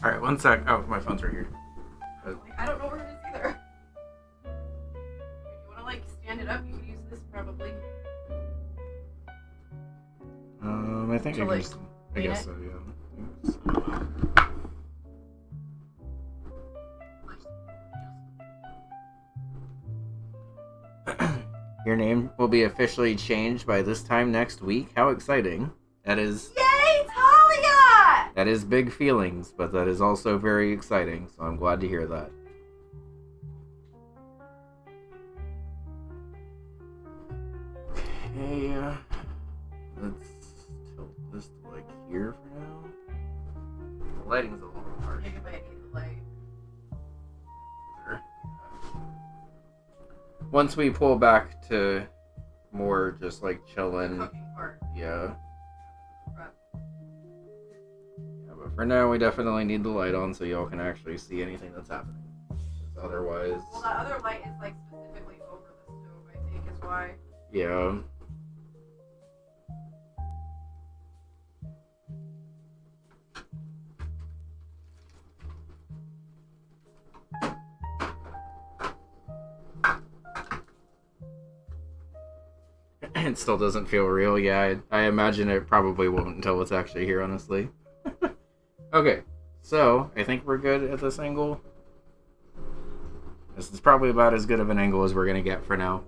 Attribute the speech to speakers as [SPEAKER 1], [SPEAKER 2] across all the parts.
[SPEAKER 1] Alright, one sec. Oh, my phone's right here.
[SPEAKER 2] I don't know where it is either. If you want to like stand it up, you can use this probably.
[SPEAKER 1] I think I
[SPEAKER 2] like,
[SPEAKER 1] can. I guess so. Yeah. Your name will be officially changed by this time next week. How exciting! That is.
[SPEAKER 2] Yay, Talia!
[SPEAKER 1] That is big feelings, but that is also very exciting. So I'm glad to hear that. Okay, let's tilt this to like here for now. The lighting's a little harsh.
[SPEAKER 2] You might need the light.
[SPEAKER 1] Sure. Once we pull back to more just like chilling,
[SPEAKER 2] Cooking part.
[SPEAKER 1] yeah. But for now, we definitely need the light on so y'all can actually see anything that's happening. Otherwise,
[SPEAKER 2] Well, the other light is like specifically over the stove, I think, is why.
[SPEAKER 1] yeah. It still doesn't feel real. Yeah, I imagine it probably won't until it's actually here, honestly. Okay, so I think we're good at this angle. This is probably about as good of an angle as we're going to get for now.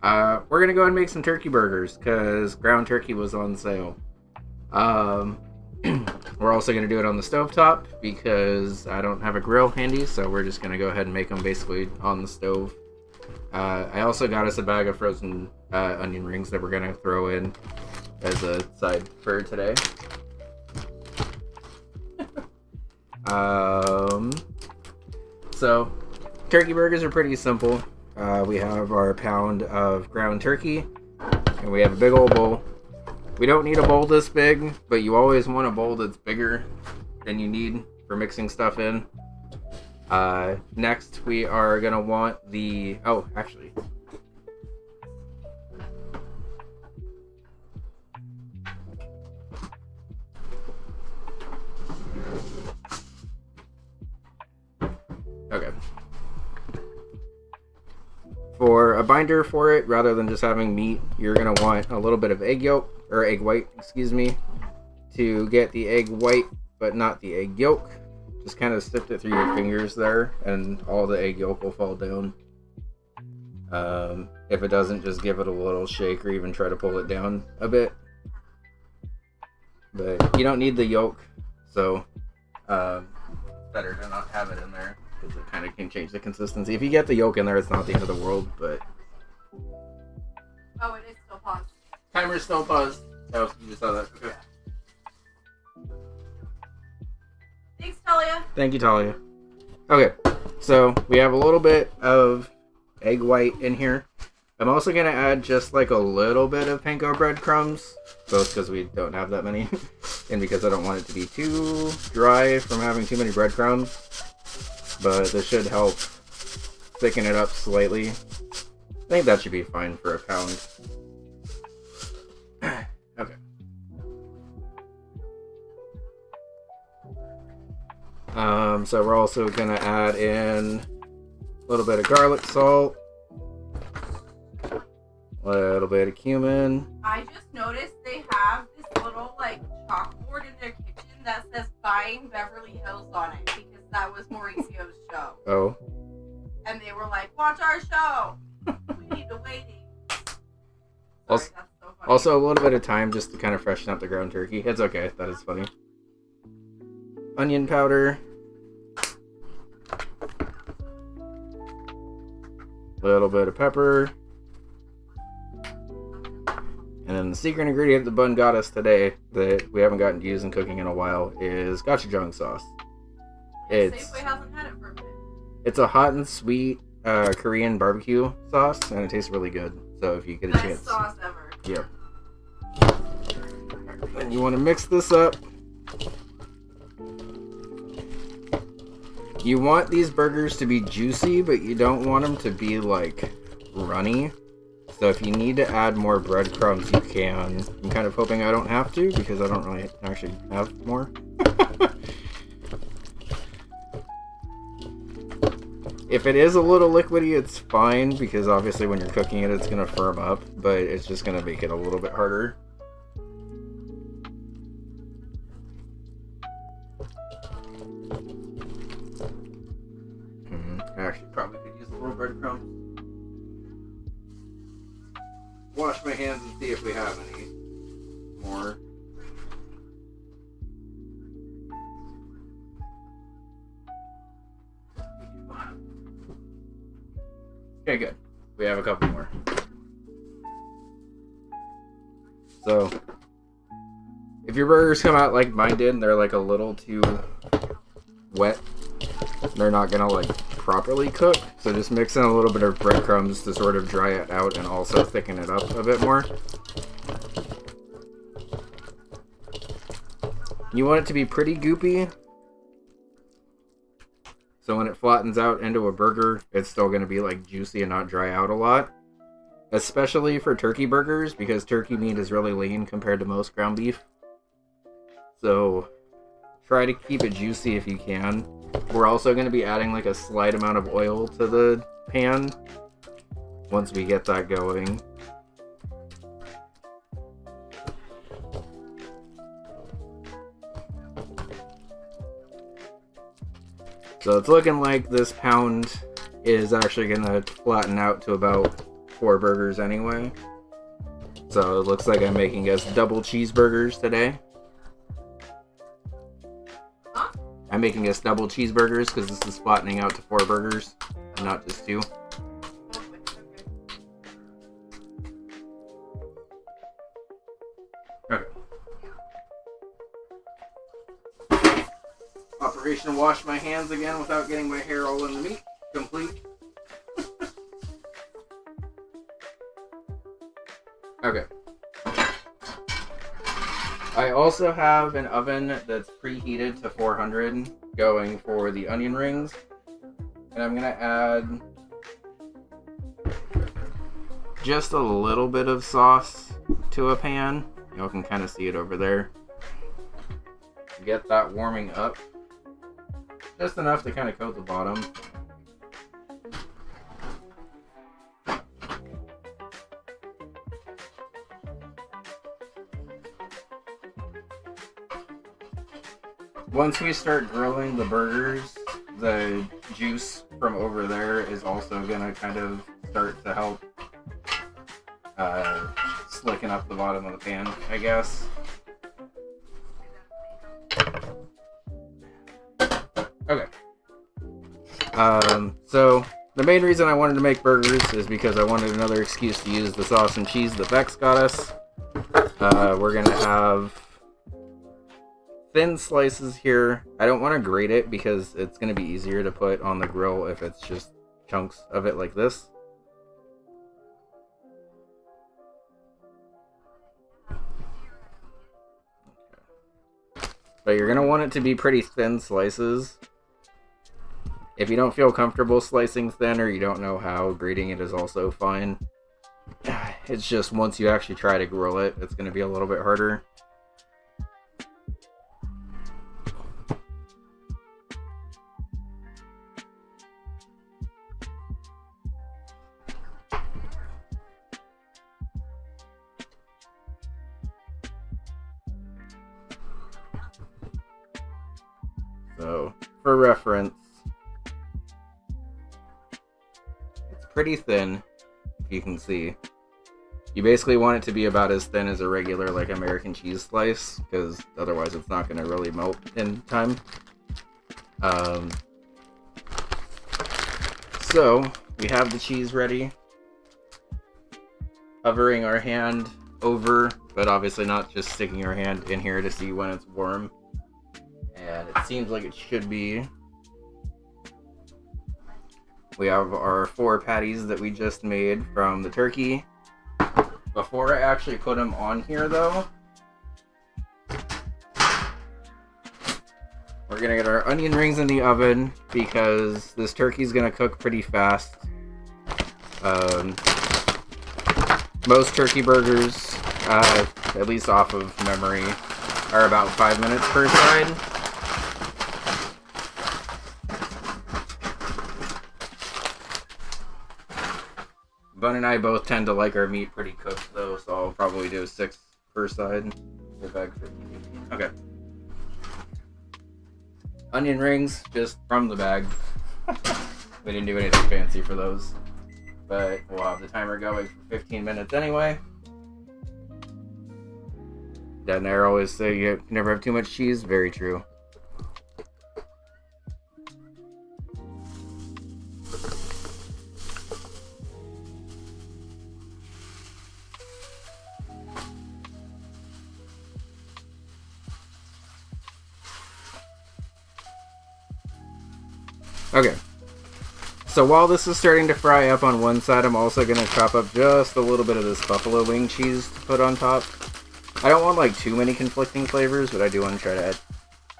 [SPEAKER 1] We're going to go ahead and make some turkey burgers because ground turkey was on sale. We're also going to do it on the stovetop because I don't have a grill handy, so we're just going to go ahead and make them basically on the stove. I also got us a bag of frozen onion rings that we're going to throw in as a side for today. So, turkey burgers are pretty simple. We have our pound of ground turkey, and we have a big old bowl. We don't need a bowl this big, but you always want a bowl that's bigger than you need for mixing stuff in. Next, we are gonna want the... Oh, actually... Okay. For a binder for it, rather than just having meat, you're going to want a little bit of egg yolk, or egg white, excuse me, to get the egg white, but not the egg yolk. Just kind of sift it through your fingers there, and all the egg yolk will fall down. If it doesn't, just give it a little shake, or even try to pull it down a bit. But you don't need the yolk, so better to not have it in there. Because it kind of can change the consistency. If you get the yolk in there, it's not the end of the world, but...
[SPEAKER 2] Oh, it is still paused.
[SPEAKER 1] Timer's still paused. Oh, you just saw that. Okay.
[SPEAKER 2] Thanks, Talia.
[SPEAKER 1] Thank you, Talia. Okay, so we have a little bit of egg white in here. I'm also going to add just like a little bit of panko breadcrumbs, both because we don't have that many, and because I don't want it to be too dry from having too many breadcrumbs. But this should help thicken it up slightly. I think that should be fine for a pound. Okay. So we're also gonna add in a little bit of garlic salt, a little bit of cumin.
[SPEAKER 2] I just noticed they have this little like chalkboard in their kitchen that says "Buying Beverly Hills" on it because that was Mauricio's show.
[SPEAKER 1] Oh.
[SPEAKER 2] And they were like, "Watch our show. We need to waiting."
[SPEAKER 1] Also,
[SPEAKER 2] that's so funny.
[SPEAKER 1] Also, a little bit of thyme just to kind of freshen up the ground turkey. It's okay. That is funny. Onion powder. A little bit of pepper. And then the secret ingredient the bun got us today that we haven't gotten to use in cooking in a while is gochujang sauce.
[SPEAKER 2] Safeway hasn't had it for a minute.
[SPEAKER 1] It's a hot and sweet Korean barbecue sauce, and it tastes really good. So if you get a
[SPEAKER 2] Best
[SPEAKER 1] chance,
[SPEAKER 2] sauce ever.
[SPEAKER 1] yep. And you want to mix this up. You want these burgers to be juicy, but you don't want them to be like runny. So if you need to add more breadcrumbs, you can. I'm kind of hoping I don't have to because I don't really actually have more. If it is a little liquidy, it's fine, because obviously when you're cooking it, it's going to firm up, but it's just going to make it a little bit harder. I actually probably could use a little breadcrumbs. Wash my hands and see if we have any more. Okay, good. We have a couple more. So, if your burgers come out like mine did and they're like a little too wet, they're not gonna like properly cook. So just mix in a little bit of breadcrumbs to sort of dry it out and also thicken it up a bit more. You want it to be pretty goopy, so when it flattens out into a burger, it's still going to be like juicy and not dry out a lot. Especially for turkey burgers, because turkey meat is really lean compared to most ground beef. So try to keep it juicy if you can. We're also going to be adding like a slight amount of oil to the pan once we get that going. So it's looking like this pound is actually going to flatten out to about 4 burgers anyway. So it looks like I'm making us double cheeseburgers today.
[SPEAKER 2] Huh?
[SPEAKER 1] I'm making us double cheeseburgers because this is flattening out to 4 burgers and not just 2. Okay. Operation wash my hands again without getting my hair all in the meat. Complete. Okay. I also have an oven that's preheated to 400 going for the onion rings. And I'm going to add just a little bit of sauce to a pan. You can kind of see it over there. Get that warming up. Just enough to kind of coat the bottom. Once we start grilling the burgers, the juice from over there is also going to kind of start to help slicken up the bottom of the pan, I guess. Okay. So the main reason I wanted to make burgers is because I wanted another excuse to use the sauce and cheese that Bex got us. We're gonna have thin slices here. I don't want to grate it because it's gonna be easier to put on the grill if it's just chunks of it like this. But you're gonna want it to be pretty thin slices. If you don't feel comfortable slicing thin or you don't know how, grating it is also fine. It's just once you actually try to grill it, it's going to be a little bit harder. So, for reference, pretty thin, if you can see. You basically want it to be about as thin as a regular like American cheese slice, because otherwise it's not going to really melt in time. So we have the cheese ready. Hovering our hand over, but obviously not just sticking our hand in here to see when it's warm. And it seems like it should be. We have our 4 patties that we just made from the turkey. Before I actually put them on here though, we're gonna get our onion rings in the oven because this turkey's gonna cook pretty fast. Most turkey burgers, at least off of memory, are about 5 minutes per side. Bun and I both tend to like our meat pretty cooked though, so I'll probably do 6 per side. The bag 15. Okay. Onion rings, just from the bag. We didn't do anything fancy for those. But we'll have the timer going for 15 minutes anyway. Doesn't there always say you never have too much cheese? Very true. Okay. So while this is starting to fry up on one side, I'm also going to chop up just a little bit of this buffalo wing cheese to put on top. I don't want like too many conflicting flavors, but I do want to try to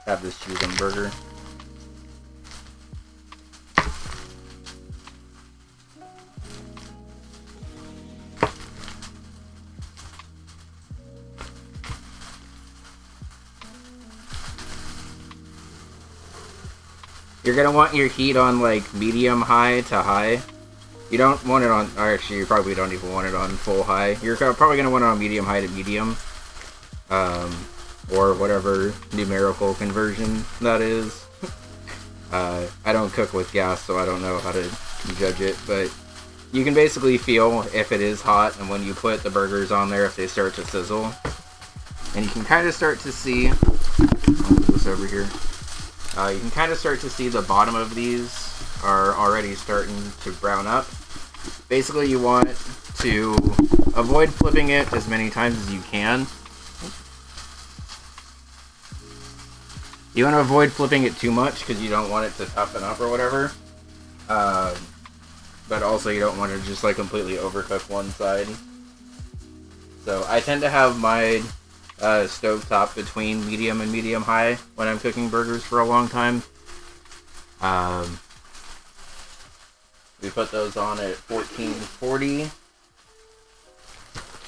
[SPEAKER 1] have this cheese on burger. You're going to want your heat on like medium high to high. You don't want it on, or actually you probably don't even want it on full high. You're probably going to want it on medium high to medium. Or whatever numerical conversion that is. I don't cook with gas, so I don't know how to judge it, but you can basically feel if it is hot, and when you put the burgers on there, if they start to sizzle. And you can kind of start to see, I'll move this over here. You can kind of start to see the bottom of these are already starting to brown up. Basically, you want to avoid flipping it as many times as you can. You want to avoid flipping it too much because you don't want it to toughen up or whatever. But also you don't want to just like completely overcook one side. So I tend to have my stovetop between medium and medium high when I'm cooking burgers for a long time. We put those on at 1440.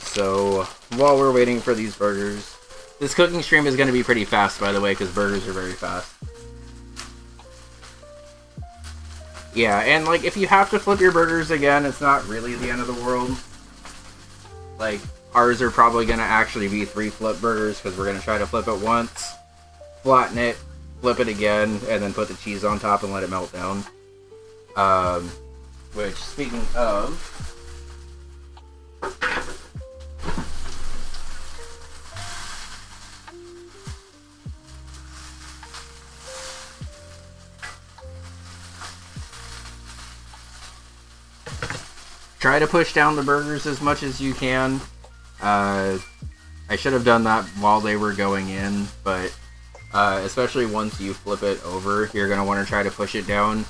[SPEAKER 1] So while we're waiting for these burgers, this cooking stream is going to be pretty fast, by the way, because burgers are very fast. Yeah, and like if you have to flip your burgers again, it's not really the end of the world. Like ours are probably going to actually be 3 flip burgers because we're going to try to flip it once, flatten it, flip it again, and then put the cheese on top and let it melt down. Which, speaking of, try to push down the burgers as much as you can. I should have done that while they were going in, but especially once you flip it over, you're going to want to try to push it down.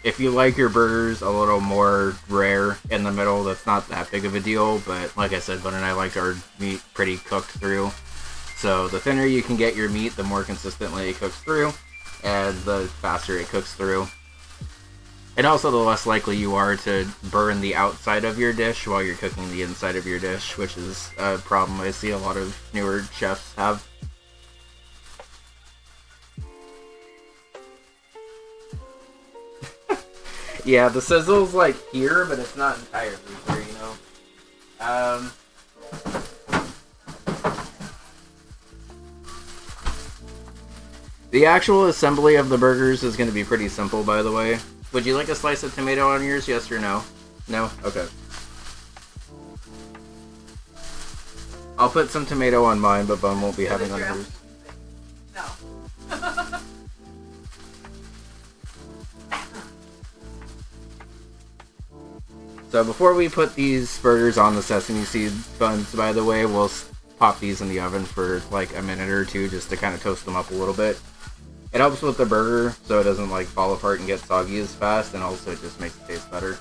[SPEAKER 1] If you like your burgers a little more rare in the middle, that's not that big of a deal, but like I said, Bun and I like our meat pretty cooked through. So the thinner you can get your meat, the more consistently it cooks through, and the faster it cooks through. And also the less likely you are to burn the outside of your dish while you're cooking the inside of your dish, which is a problem I see a lot of newer chefs have. Yeah, the sizzle's like here, but it's not entirely here, you know? The actual assembly of the burgers is going to be pretty simple, by the way. Would you like a slice of tomato on yours, yes or no? No? Okay. I'll put some tomato on mine, but Bun won't be having on hers.
[SPEAKER 2] No.
[SPEAKER 1] So before we put these burgers on the sesame seed buns, by the way, we'll pop these in the oven for like a minute or two just to kind of toast them up a little bit. It helps with the burger so it doesn't like fall apart and get soggy as fast, and also it just makes it taste better.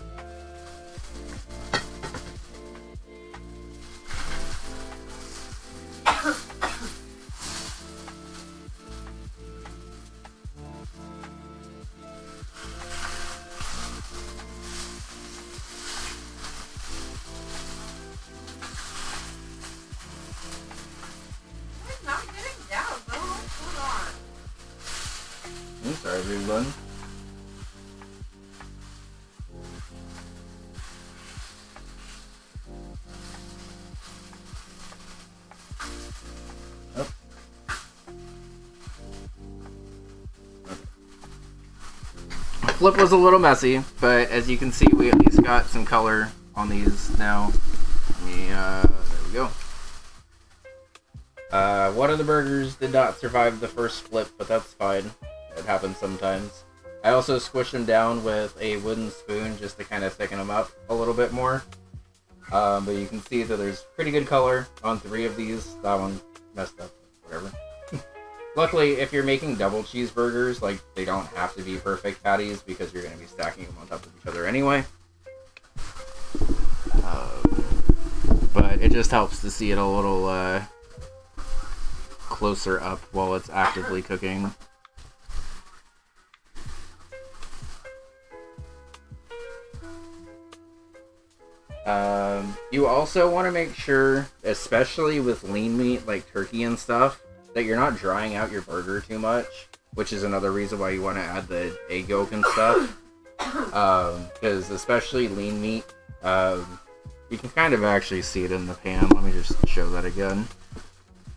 [SPEAKER 1] Sorry, everyone. flip was a little messy, but as you can see, we at least got some color on these now. There we go. One of the burgers did not survive the first flip, but that's fine. It happens sometimes. I also squished them down with a wooden spoon just to kind of thicken them up a little bit more. But you can see that there's pretty good color on 3 of these. That one messed up, whatever. Luckily, if you're making double cheeseburgers, like, they don't have to be perfect patties because you're going to be stacking them on top of each other anyway. But it just helps to see it a little closer up while it's actively cooking. You also want to make sure, especially with lean meat like turkey and stuff, that you're not drying out your burger too much, which is another reason why you want to add the egg yolk and stuff. Because especially lean meat, you can kind of actually see it in the pan. Let me just show that again.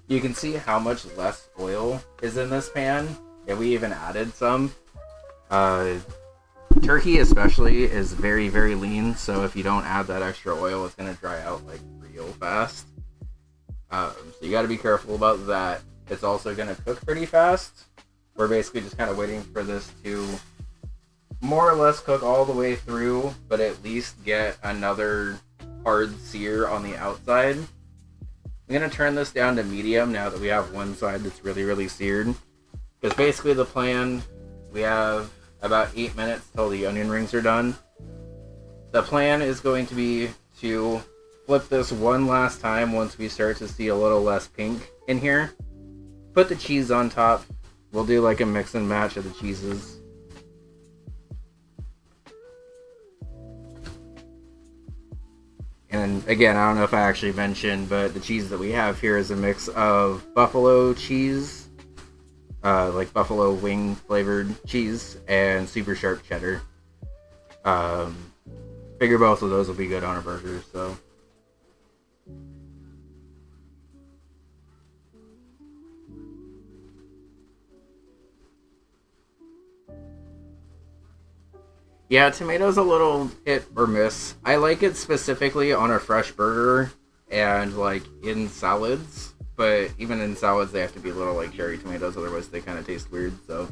[SPEAKER 1] You can see how much less oil is in this pan, and we even added some. Turkey especially is very, very lean, so if you don't add that extra oil, it's going to dry out like real fast. So you got to be careful about that. It's also going to cook pretty fast. We're basically just kind of waiting for this to more or less cook all the way through, but at least get another hard sear on the outside. I'm going to turn this down to medium now that we have one side that's really, really seared. Because basically the plan, we have about 8 minutes till the onion rings are done. The plan is going to be to flip this one last time once we start to see a little less pink in here. Put the cheese on top. We'll do like a mix and match of the cheeses. And again, I don't know if I actually mentioned, but the cheese that we have here is a mix of buffalo cheese, like buffalo wing flavored cheese, and super sharp cheddar. Figure both of those will be good on a burger, so. Yeah, tomato's a little hit or miss. I like it specifically on a fresh burger and like in salads, but even in salads they have to be little like cherry tomatoes, otherwise they kind of taste weird. So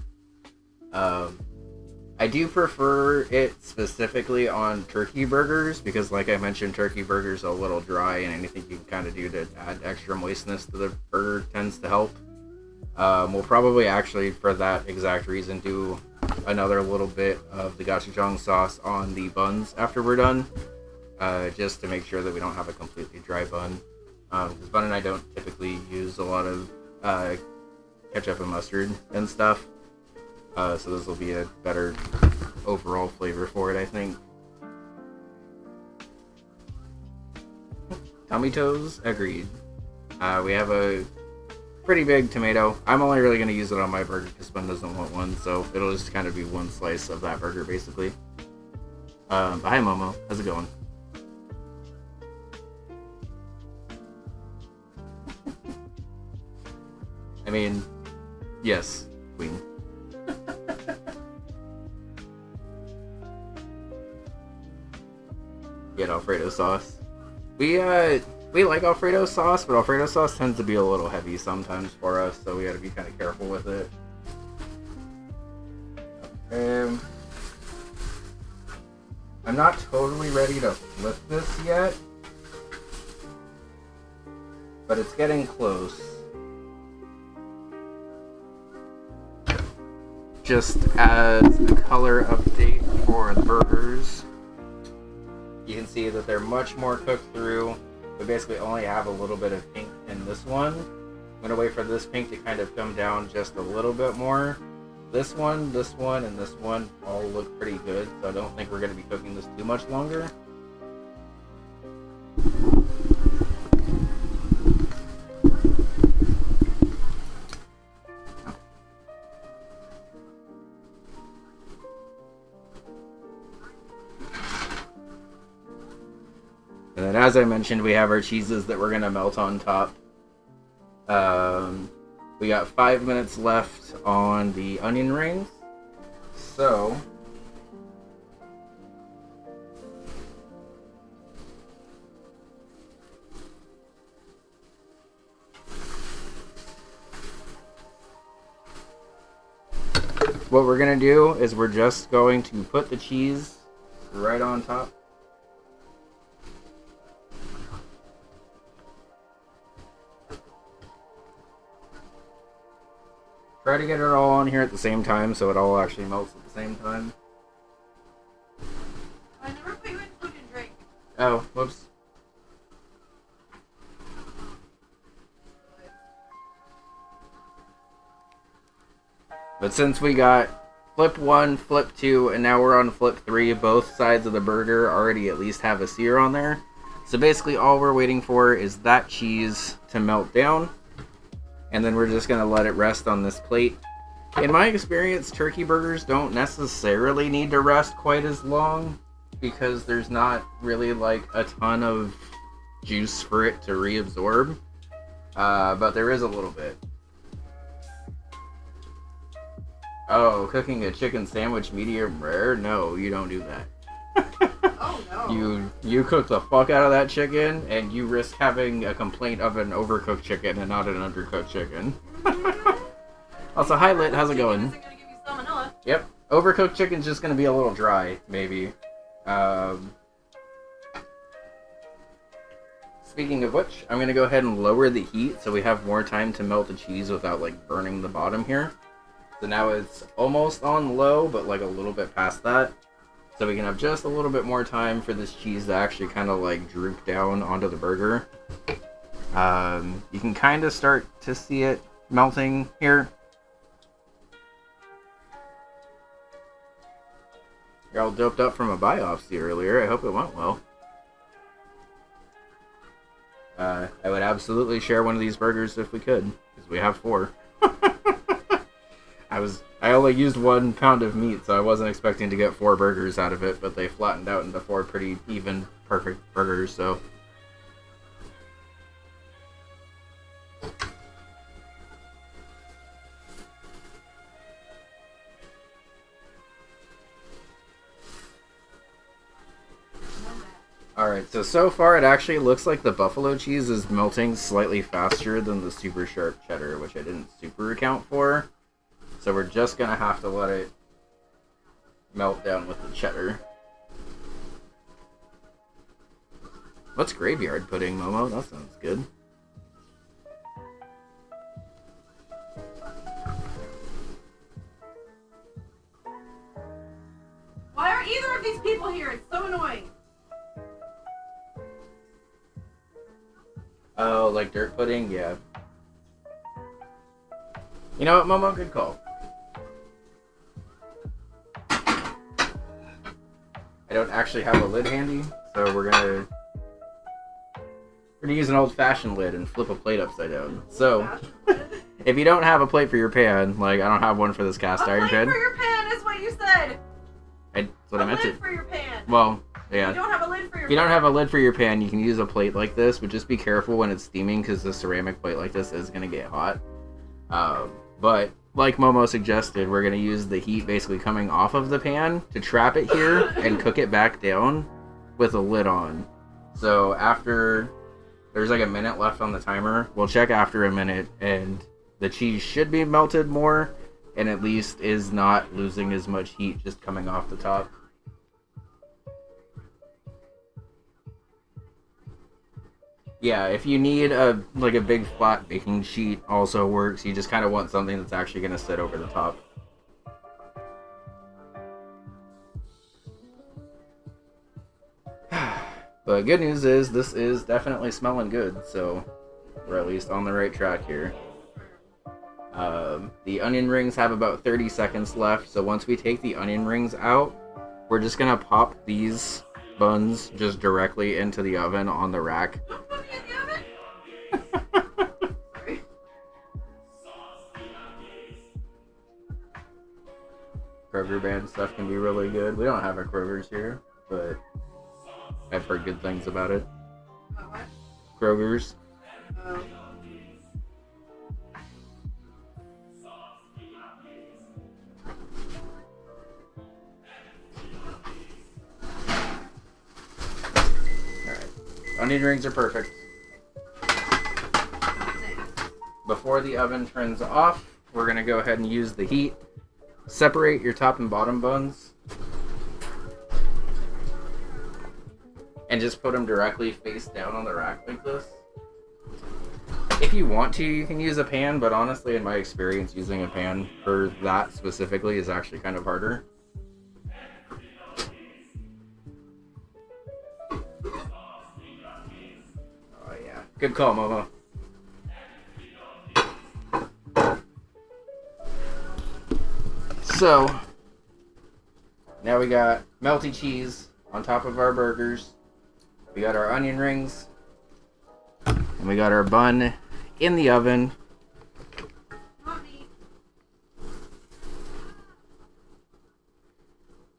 [SPEAKER 1] I do prefer it specifically on turkey burgers because, like I mentioned, turkey burgers are a little dry, and anything you can kind of do to add extra moistness to the burger tends to help. We'll probably actually, for that exact reason, do another little bit of the gochujang sauce on the buns after we're done, just to make sure that we don't have a completely dry bun. Because Bun and I don't typically use a lot of ketchup and mustard and stuff, so this will be a better overall flavor for it, I think. Tummy toes, agreed. We have a pretty big tomato. I'm only really going to use it on my burger because Bun doesn't want one, so it'll just kind of be one slice of that burger, basically. Hi, Momo. How's it going? I mean, yes, queen. Get Alfredo sauce. We like Alfredo sauce, but Alfredo sauce tends to be a little heavy sometimes for us, so we gotta be kind of careful with it. I'm not totally ready to flip this yet, but it's getting close. Just as a color update for the burgers, you can see that they're much more cooked through. We basically only have a little bit of pink in this one. I'm going to wait for this pink to kind of come down just a little bit more. This one, and this one all look pretty good, so I don't think we're going to be cooking this too much longer. And then, as I mentioned, we have our cheeses that we're going to melt on top. We got 5 minutes left on the onion rings. So, what we're going to do is we're just going to put the cheese right on top. Try to get it all on here at the same time so it all actually melts at the same time.
[SPEAKER 2] I never put you in food and drink.
[SPEAKER 1] Oh, whoops. But since we got flip 1, flip 2, and now we're on flip 3, both sides of the burger already at least have a sear on there. So basically all we're waiting for is that cheese to melt down. And then we're just going to let it rest on this plate. In my experience, turkey burgers don't necessarily need to rest quite as long because there's not really like a ton of juice for it to reabsorb. But there is a little bit. Oh, cooking a chicken sandwich medium rare? No, you don't do that.
[SPEAKER 2] Oh no.
[SPEAKER 1] You cook the fuck out of that chicken, and you risk having a complaint of an overcooked chicken and not an undercooked chicken. Also, hi Lit, how's it going?
[SPEAKER 2] Isn't gonna give you salmonella.
[SPEAKER 1] Yep, overcooked chicken's just gonna be a little dry, maybe. Speaking of which, I'm gonna go ahead and lower the heat so we have more time to melt the cheese without like burning the bottom here. So now it's almost on low, but like a little bit past that. So we can have just a little bit more time for this cheese to actually kind of like droop down onto the burger. You can kind of start to see it melting here. You're all doped up from a biopsy earlier. I hope it went well. I would absolutely share one of these burgers if we could, because we have 4. I only used 1 pound of meat, so I wasn't expecting to get 4 burgers out of it, but they flattened out into 4 pretty even, perfect burgers, so. Alright, so far it actually looks like the buffalo cheese is melting slightly faster than the super sharp cheddar, which I didn't super account for. So we're just going to have to let it melt down with the cheddar. What's graveyard pudding, Momo? That sounds good.
[SPEAKER 2] Why are either of these people here? It's so annoying.
[SPEAKER 1] Oh, like dirt pudding? Yeah. You know what, Momo? Good call. I don't actually have a lid handy, so we're gonna use an old-fashioned lid and flip a plate upside down. So, if you don't have a plate for your pan, like I don't have one for this cast iron pan.
[SPEAKER 2] A plate for your pan is what you said.
[SPEAKER 1] That's what I meant to.
[SPEAKER 2] A lid for your pan.
[SPEAKER 1] Well, yeah.
[SPEAKER 2] You don't have a lid for your pan.
[SPEAKER 1] If you don't have a lid for your pan, you can use a plate like this, but just be careful when it's steaming because the ceramic plate like this is gonna get hot. But like Momo suggested, we're going to use the heat basically coming off of the pan to trap it here and cook it back down with a lid on. So after there's like a minute left on the timer, we'll check after a minute and the cheese should be melted more and at least is not losing as much heat just coming off the top. Yeah, if you need a big flat baking sheet also works. You just kind of want something that's actually going to sit over the top. But good news is this is definitely smelling good, so we're at least on the right track here. The onion rings have about 30 seconds left, so once we take the onion rings out, we're just going to pop these buns just directly into the oven on the rack. Kroger brand stuff can be really good. We don't have a Kroger's here, but I've heard good things about it.
[SPEAKER 2] What?
[SPEAKER 1] Kroger's.
[SPEAKER 2] Oh.
[SPEAKER 1] Alright. Onion rings are perfect. Before the oven turns off, we're going to go ahead and use the heat separate your top and bottom buns and just put them directly face down on the rack like this. If you want to, you can use a pan, but honestly, in my experience, using a pan for that specifically is actually kind of harder. Oh yeah, good call, Momo. So, now we got melty cheese on top of our burgers. We got our onion rings. And we got our bun in the oven.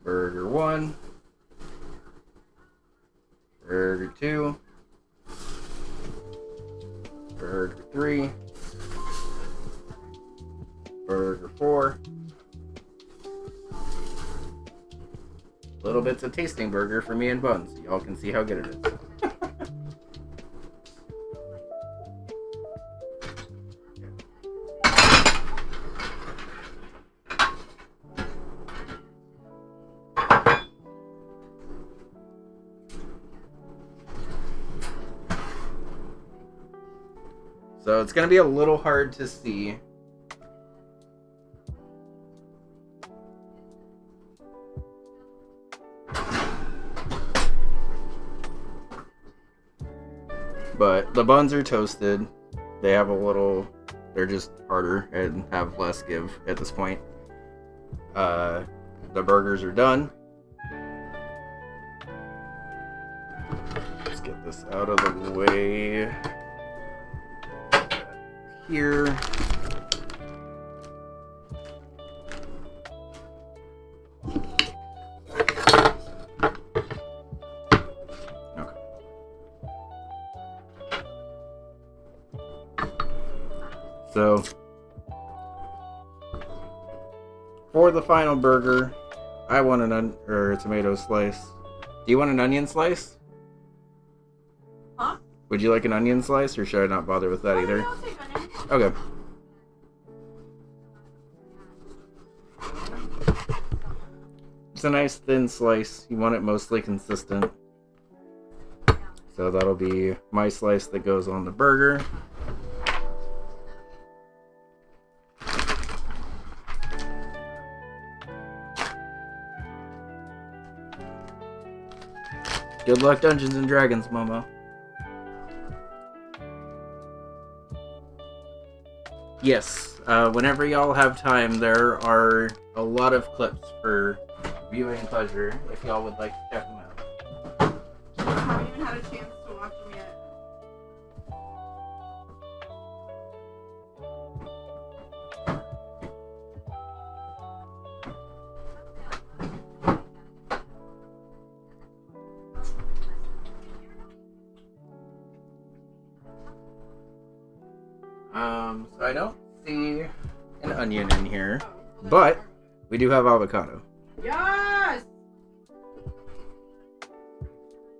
[SPEAKER 1] Burger 1. Burger 2. Burger 3. Burger 4. Little bits of tasting burger for me and buns, so y'all can see how good it is. So it's going to be a little hard to see. But the buns are toasted. They have a little, they're just harder and have less give at this point. The burgers are done. Let's get this out of the way. Here. Okay. So, for the final burger, I want a tomato slice. Do you want an onion slice?
[SPEAKER 2] Huh?
[SPEAKER 1] Would you like an onion slice, or should I not bother with that either?
[SPEAKER 2] I'll take onion.
[SPEAKER 1] Okay. It's a nice thin slice. You want it mostly consistent. So that'll be my slice that goes on the burger. Good luck, Dungeons and Dragons, Momo. Yes, whenever y'all have time, there are a lot of clips for viewing pleasure if y'all would like to check them out.
[SPEAKER 2] I haven't even had a chance to watch them yet.
[SPEAKER 1] So I don't see an onion in here, but we do have avocado.
[SPEAKER 2] Yes!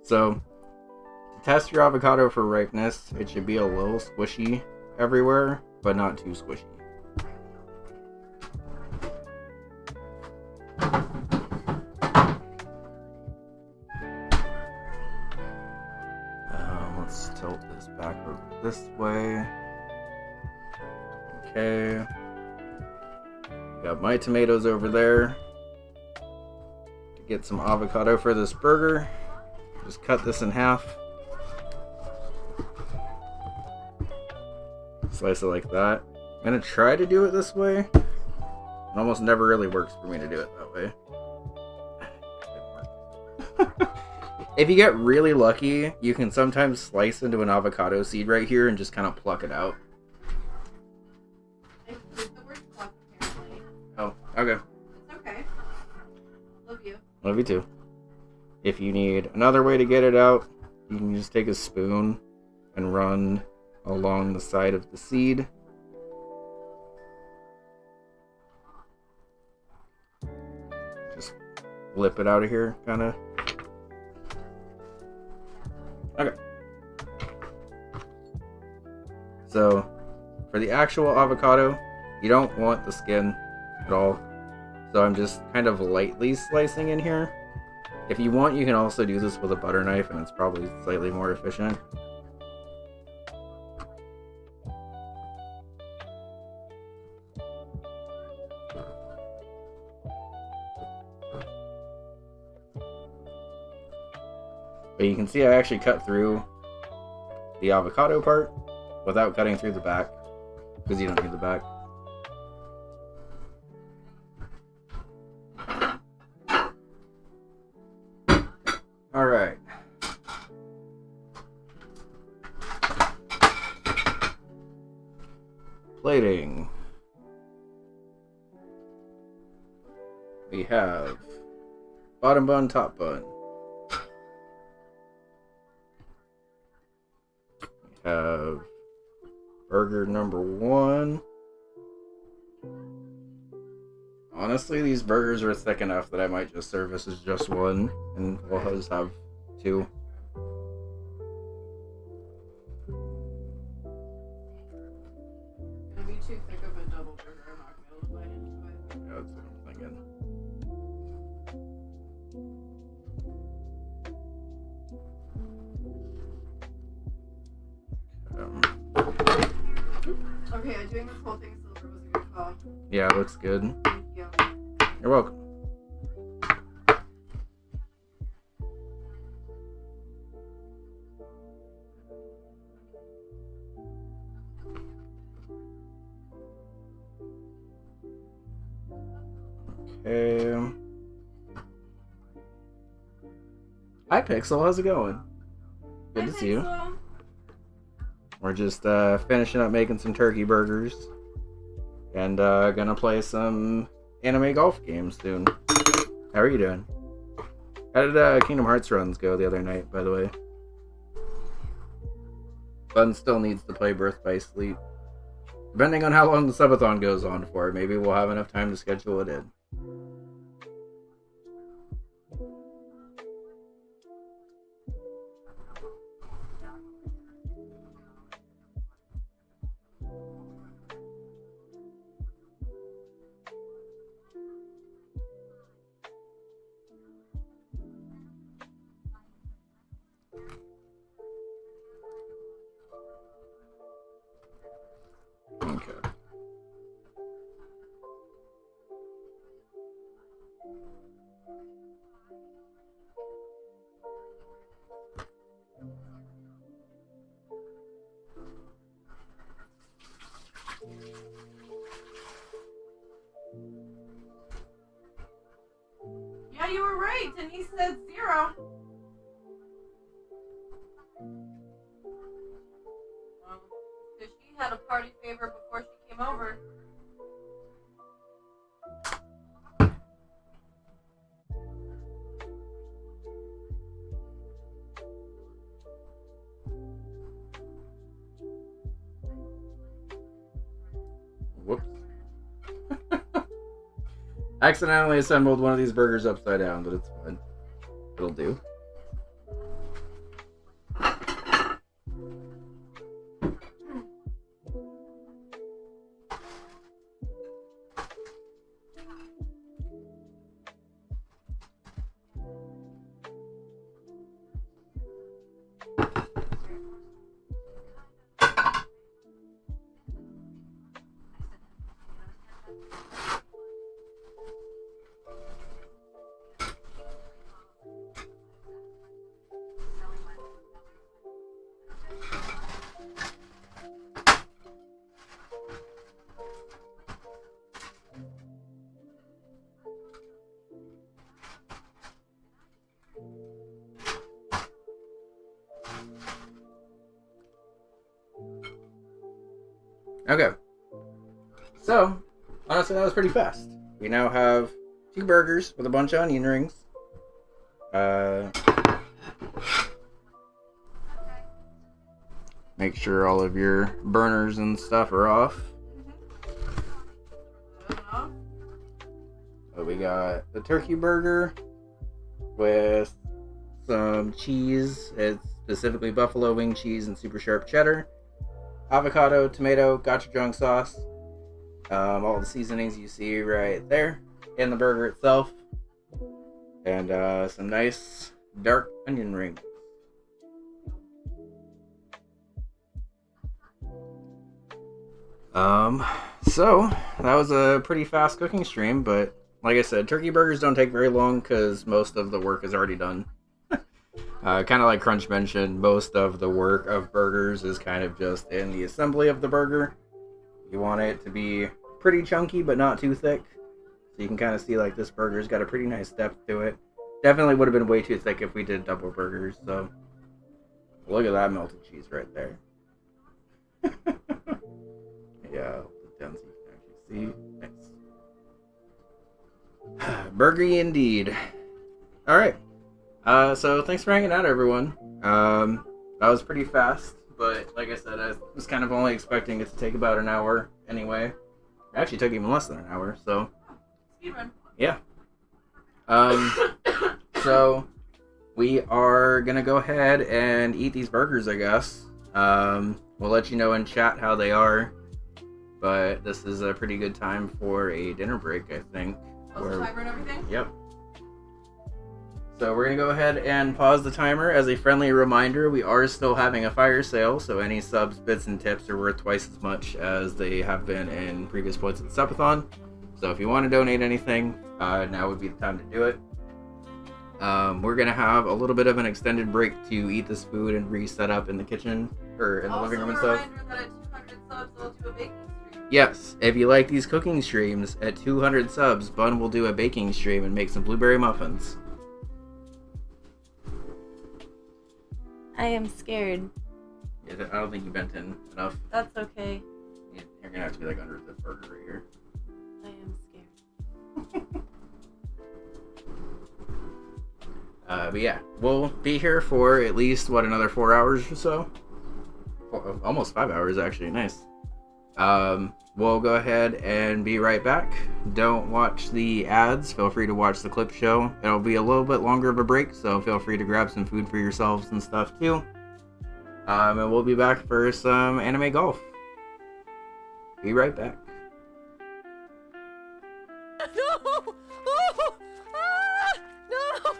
[SPEAKER 1] So, to test your avocado for ripeness, it should be a little squishy everywhere, but not too squishy. Let's tilt this back over this way. Okay. Got my tomatoes over there. To get some avocado for this burger, just cut this in half. Slice it like that. I'm gonna try to do it this way. It almost never really works for me to do it that way. If you get really lucky, you can sometimes slice into an avocado seed right here and just kind of pluck it out.
[SPEAKER 2] I used the word pluck, apparently.
[SPEAKER 1] Oh, okay.
[SPEAKER 2] It's okay. Love you.
[SPEAKER 1] Love you too. If you need another way to get it out, you can just take a spoon and run along the side of the seed. Just flip it out of here, kind of. Okay. So, for the actual avocado, you don't want the skin at all. So I'm just kind of lightly slicing in here. If you want, you can also do this with a butter knife, and it's probably slightly more efficient. But you can see I actually cut through the avocado part without cutting through the back, because you don't need the back. Alright. Plating. We have bottom bun, top bun. We have burger number 1. Honestly, these burgers are thick enough that I might just serve this as just one, and we'll just have 2.
[SPEAKER 2] It'd be too thick of a double burger. I'm not gonna be able to bite into it.
[SPEAKER 1] Yeah, that's what I'm thinking.
[SPEAKER 2] Okay, doing this whole thing silver was a good call.
[SPEAKER 1] Yeah, it looks good.
[SPEAKER 2] Thank you.
[SPEAKER 1] You're welcome. Okay. Hi, Pixel. How's it going? Good to see you.
[SPEAKER 2] So.
[SPEAKER 1] We're just finishing up making some turkey burgers. And gonna play some anime golf games soon. How are you doing? How did Kingdom Hearts runs go the other night, by the way? Bun still needs to play Birth by Sleep. Depending on how long the subathon goes on for, maybe we'll have enough time to schedule it in. Okay.
[SPEAKER 2] Yeah, you were right. Denise said 0. Well, because she had a party favor before she came over.
[SPEAKER 1] Whoops. Accidentally assembled one of these burgers upside down, but it's fine. It'll do. Okay. So, honestly, that was pretty fast. We now have 2 burgers with a bunch of onion rings. Make sure all of your burners and stuff are off. So we got the turkey burger with some cheese. It's specifically buffalo wing cheese and super sharp cheddar. Avocado, tomato, gochujang sauce. All the seasonings you see right there. in the burger itself. And some nice dark onion rings. So that was a pretty fast cooking stream, but like I said, turkey burgers don't take very long because most of the work is already done. Kind of like Crunch mentioned, most of the work of burgers is kind of just in the assembly of the burger. You want it to be pretty chunky, but not too thick. So you can kind of see like this burger's got a pretty nice depth to it. Definitely would have been way too thick if we did double burgers, so look at that melted cheese right there. Yeah, I'll put it down so you can actually see. Nice. Burgery indeed. Alright. So thanks for hanging out, everyone. That was pretty fast, but like I said, I was kind of only expecting it to take about an hour anyway. It actually took even less than an hour, so.
[SPEAKER 2] Speedrun.
[SPEAKER 1] Yeah. So we are gonna go ahead and eat these burgers, I guess. We'll let you know in chat how they are, but this is a pretty good time for a dinner break, I think.
[SPEAKER 2] Oh, the timer and everything?
[SPEAKER 1] Yep. So we're gonna go ahead and pause the timer. As a friendly reminder, we are still having a fire sale, so any subs, bits, and tips are worth twice as much as they have been in previous points of the subathon. So if you want to donate anything, now would be the time to do it. We're gonna have a little bit of an extended break to eat this food and reset up in the kitchen or in the living room and stuff.
[SPEAKER 2] Also a reminder that at 200 subs, I'll do a baking stream.
[SPEAKER 1] Yes, if you like these cooking streams, at 200 subs, Bun will do a baking stream and make some blueberry muffins.
[SPEAKER 3] I am scared.
[SPEAKER 1] Yeah, I don't think you bent in enough.
[SPEAKER 3] That's okay.
[SPEAKER 1] You're gonna have to be like under the burger right here.
[SPEAKER 3] I am scared.
[SPEAKER 1] But yeah, we'll be here for at least, another 4 hours or so? Almost 5 hours, actually. Nice. We'll go ahead and be right back. Don't watch the ads. Feel free to watch the clip show. It'll be a little bit longer of a break, so feel free to grab some food for yourselves and stuff, too. And we'll be back for some anime golf. Be right back.
[SPEAKER 3] No! Oh! Ah! No!